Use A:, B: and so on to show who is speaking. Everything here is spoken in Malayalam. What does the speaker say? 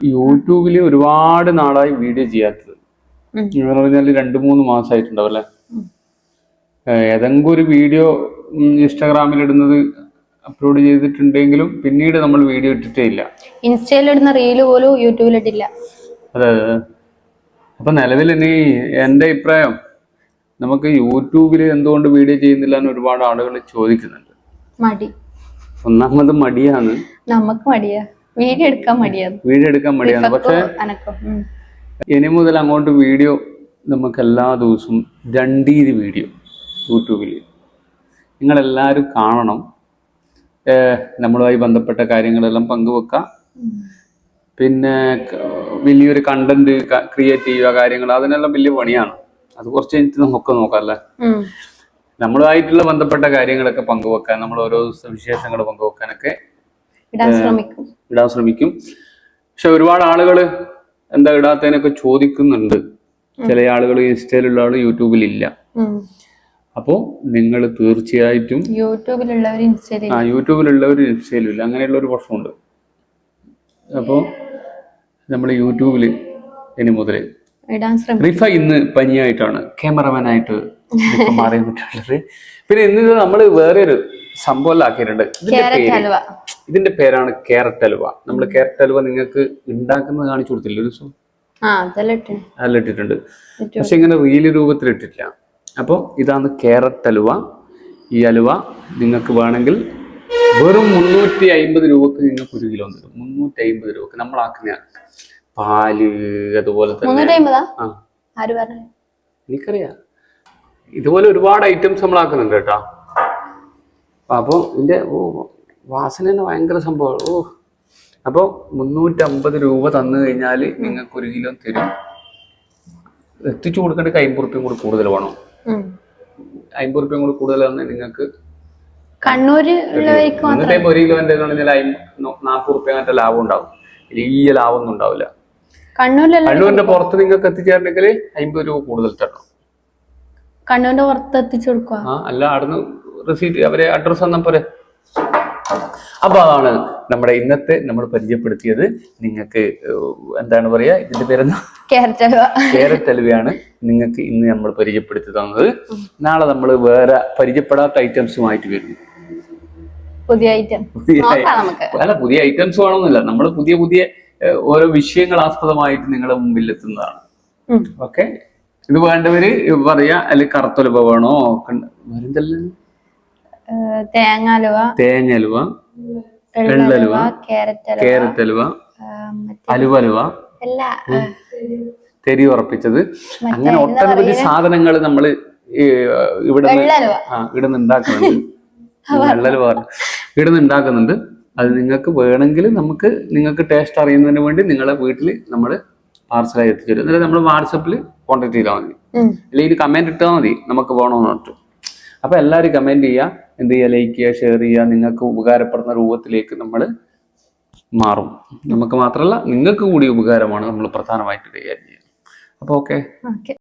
A: യൂട്യൂബിൽ ഒരുപാട് നാളായി വീഡിയോ ചെയ്യാത്തത്. എന്ന് പറഞ്ഞാൽ 2-3 മാസമായിട്ടുണ്ടാവും അല്ലേ? ഏതെങ്കിലും ഒരു വീഡിയോ ഇൻസ്റ്റാഗ്രാമിൽ ഇടുന്നത് അപ്ലോഡ് ചെയ്തിട്ടുണ്ടെങ്കിലും പിന്നീട് നമ്മൾ വീഡിയോ ഇട്ടിട്ടേ ഇല്ല.
B: ഇൻസ്റ്റയിൽ ഇടുന്ന റീല് പോലും യൂട്യൂബിൽ ഇട്ടില്ല.
A: അതെ. അപ്പൊ നിലവിൽ ഇനി എന്റെ അഭിപ്രായം, നമുക്ക് യൂട്യൂബിൽ എന്തുകൊണ്ട് വീഡിയോ ചെയ്യുന്നില്ല എന്ന് ഒരുപാട് ആളുകൾ ചോദിക്കുന്നുണ്ട്.
B: മടി.
A: ഒന്നാമത് മടിയാണ്.
B: നമുക്ക് മടിയാ, വീഡിയോ എടുക്കാൻ മടിയാണ്.
A: പക്ഷെ ഇനി മുതൽ അങ്ങോട്ട് വീഡിയോ നമുക്ക് എല്ലാ ദിവസവും 2 വീഡിയോ യൂട്യൂബിൽ നിങ്ങളെല്ലാവരും കാണണം. നമ്മളുമായി ബന്ധപ്പെട്ട കാര്യങ്ങളെല്ലാം പങ്കുവെക്കാം. പിന്നെ വലിയൊരു കണ്ടന്റ് ക്രിയേറ്റ് ചെയ്യുക, കാര്യങ്ങൾ അതിനെല്ലാം വലിയ പണിയാണ്. അത് കുറച്ച് കഴിഞ്ഞിട്ട് നമുക്ക് നോക്കാം അല്ലേ? നമ്മളുമായിട്ടുള്ള ബന്ധപ്പെട്ട കാര്യങ്ങളൊക്കെ പങ്കുവെക്കാൻ, നമ്മൾ ഓരോ വിശേഷങ്ങൾ പങ്കുവെക്കാനൊക്കെ ഇടാൻ ശ്രമിക്കും. പക്ഷെ ഒരുപാട് ആളുകൾ എന്താ ഇടാത്തതിനൊക്കെ ചോദിക്കുന്നുണ്ട്. ചില ആളുകൾ ഇൻസ്റ്റയിലുള്ള ആള് യൂട്യൂബിലില്ല. അപ്പോ നിങ്ങൾ തീർച്ചയായിട്ടും യൂട്യൂബിലുള്ളവർ ഇൻസ്റ്റയിലും ഇല്ല, അങ്ങനെയുള്ള ഒരു പ്രശ്നമുണ്ട്. അപ്പോൾ നമ്മൾ യൂട്യൂബിൽ ഇനി മുതൽ റിഫ ഇന്ന് പനിയായിട്ടാണ് ക്യാമറമാനായിട്ട് മാറി നിന്നിട്ടുള്ളത്. പിന്നെ ഇന്ന് നമ്മൾ വേറെ ഒരു സംഭവം ആക്കിയിട്ടുണ്ട്. ഇതിന്റെ പേരാണ് ക്യാരറ്റ് ഹൽവ. നമ്മൾ ക്യാരറ്റ് ഹൽവ നിങ്ങൾക്ക് ഉണ്ടാക്കുന്നത് കാണിച്ചു കൊടുത്തില്ല ഒരു ദിവസം? അതെല്ലാം ഇട്ടിട്ടുണ്ട്, പക്ഷെ ഇങ്ങനെ റീല് രൂപത്തിൽ ഇട്ടിട്ടില്ല. അപ്പോൾ ഇതാണ് ക്യാരറ്റ് ഹൽവ. ഈ ഹൽവ നിങ്ങൾക്ക് വേണമെങ്കിൽ വെറും 350 രൂപക്ക് നിങ്ങൾക്ക് 1 കിലോ തരും. 350 രൂപക്ക് നമ്മളാക്കുന്നതാണ്. പാല് അതുപോലെ തന്നെ എനിക്കറിയാം. ഇതുപോലെ ഒരുപാട് ഐറ്റംസ് നമ്മളാക്കുന്നുണ്ട് കേട്ടോ. അപ്പോൾ ഇതിന്റെ വാസന തന്നെ ഭയങ്കര സംഭവമാണ്. അപ്പോൾ 350 രൂപ തന്നു കഴിഞ്ഞാൽ നിങ്ങൾക്ക് 1 കിലോ തരും. എത്തിച്ചു കൊടുക്കേണ്ട 50 റുപ്യയും കൂടി കൂടുതൽ വേണം. 50 റുപ്യയും കൂടി കൂടുതൽ തന്നെ നിങ്ങൾക്ക്
B: 1
A: കിലോന്റെ 40 റുപ്യ അങ്ങനത്തെ ലാഭം ഉണ്ടാവും. വലിയ ലാഭം ഒന്നും ഉണ്ടാവില്ല. കണ്ണൂരിന്റെ പുറത്ത് നിങ്ങൾക്ക് എത്തിച്ചേരണമെങ്കിൽ 50 രൂപ കൂടുതൽ തരണം.
B: കണ്ണൂരിന്റെ പുറത്ത് എത്തിച്ചു കൊടുക്കുക.
A: അല്ല, അവിടുന്ന് റെസീറ്റ് അവരെ അഡ്രസ് തന്നാ പോരെ. അപ്പൊ അതാണ് നമ്മുടെ ഇന്നത്തെ നമ്മൾ പരിചയപ്പെടുത്തിയത്. നിങ്ങൾക്ക് എന്താണ് പറയാ, ഇതിന്റെ പേരെന്താ? ക്യാരറ്റ് ഹൽവയാണ് നിങ്ങൾക്ക് ഇന്ന് നമ്മൾ പരിചയപ്പെടുത്തി തന്നത്. നാളെ നമ്മൾ വേറെ പരിചയപ്പെടാത്ത ഐറ്റംസുമായിട്ട് വരും.
B: പുതിയ
A: ഐറ്റംസ് വേണമെന്നില്ല, നമ്മൾ പുതിയ ഓരോ വിഷയങ്ങൾ ആസ്പദമായിട്ട് നിങ്ങളുടെ മുമ്പിൽ എത്തുന്നതാണ്. ഓക്കെ, ഇത് വേണ്ടവര് പറയാ, അല്ലെങ്കിൽ കറുത്തലുവ വേണോ, തേങ്ങ ഹലുവ, എള്ളലുവ, ക്യാരറ്റ് ഹലുവ, അലുവലുവ, തെരി ഉറപ്പിച്ചത്, അങ്ങനെ ഒട്ടനവധി സാധനങ്ങൾ നമ്മൾ ഇവിടുന്ന് ഉണ്ടാക്കുന്നുണ്ട്. അത് നിങ്ങൾക്ക് വേണമെങ്കിൽ നിങ്ങൾക്ക് ടേസ്റ്റ് അറിയുന്നതിന് വേണ്ടി നിങ്ങളെ വീട്ടിൽ നമ്മൾ പാർസലായി എത്തിച്ചു തരും. എന്നിട്ട് നമ്മൾ വാട്സപ്പിൽ കോൺടാക്ട് ചെയ്താൽ മതി, അല്ലെങ്കിൽ കമന്റ് ഇട്ടാൽ മതി നമുക്ക് വേണമെന്ന് പറഞ്ഞിട്ട്. അപ്പൊ എല്ലാവരും കമന്റ് ചെയ്യുക, എന്ത് ചെയ്യുക, ലൈക്ക് ചെയ്യുക, ഷെയർ ചെയ്യുക. നിങ്ങൾക്ക് ഉപകാരപ്പെടുന്ന രൂപത്തിലേക്ക് നമ്മൾ മാറും. നമുക്ക് മാത്രമല്ല നിങ്ങൾക്ക് കൂടി ഉപകാരമാണ് നമ്മൾ പ്രധാനമായിട്ട് കൈകാര്യം ചെയ്യുക. അപ്പൊ ഓക്കെ.